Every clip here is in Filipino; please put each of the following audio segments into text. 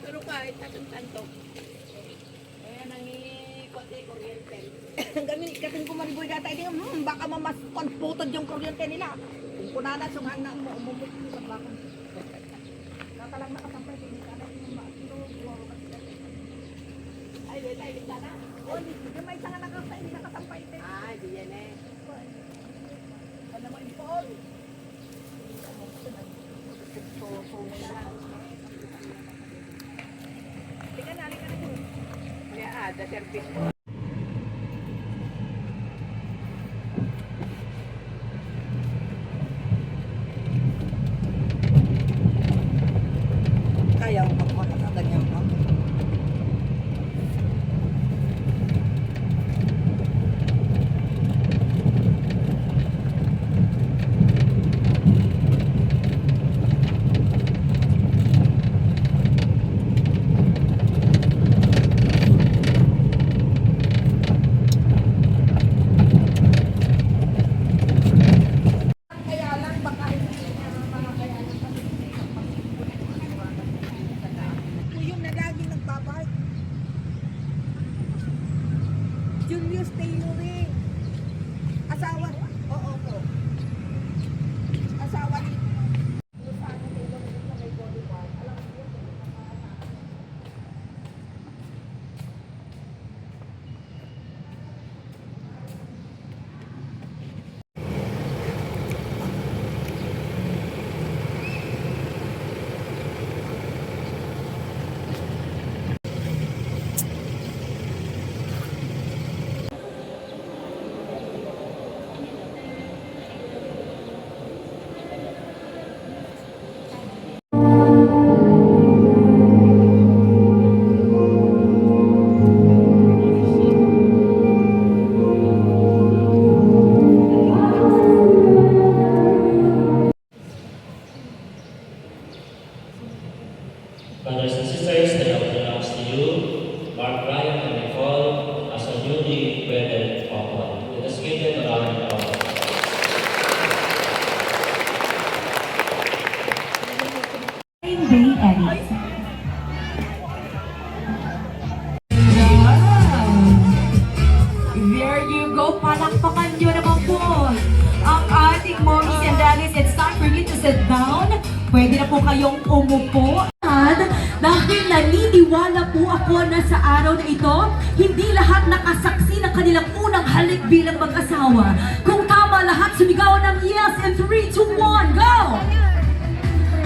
Pero kahit tanto. Kaya nangi-kote kuryente. Kami, kasi kumariboy data, baka mamas konputod yung kuryente nila. Kung kunana, sumang na umumuk sa bakong. Natalang nakasampay, hindi ka na yung ay, hindi ka na. O, hindi may isang nakasampay. Ah, di yan eh. Ano mo, Paul? Halika na. Kaya the service po. Kaya ko magpunta ka ganyan mo. Kaya lang baka hindi niya mga kaya lang kasi yung na laging nagbabike. Julius Tayloring. Asawa. Oo po. Asawa ni Luzano Tayloring sa may Bolivar. Alam mo yun, Brothers and sisters, I now pronounce to you Mark Ryan and Nicole as a newly wedded couple. Let us give them a round of applause. Bay Edit. There you go. Palakpakan nyo naman po ang ating mommies and daddies. It's time for you to sit down. Pwede na po kayong umupo. Dahil naniniwala po ako na sa araw na ito, hindi lahat nakasaksi ng kanilang unang halik bilang mag-asawa. Kung tama lahat, sumigaw ng yes in 3, 2, 1, go!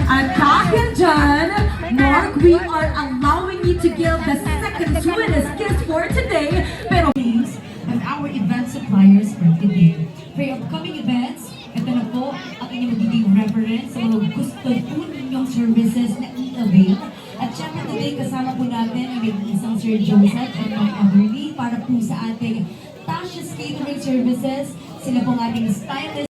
At dahil dyan, Mark, we are allowing you to give the second sweetest kiss for today. Pero of our event suppliers for today. For your upcoming events, ito na po ang inyong magiging reference sa mga gusto po ninyong services na i-avail. At syempre today, kasama po natin ang isang Sir Joseph at Ma'am Everly para po sa ating Tasha's Catering Services. Sila po ang ating stylist.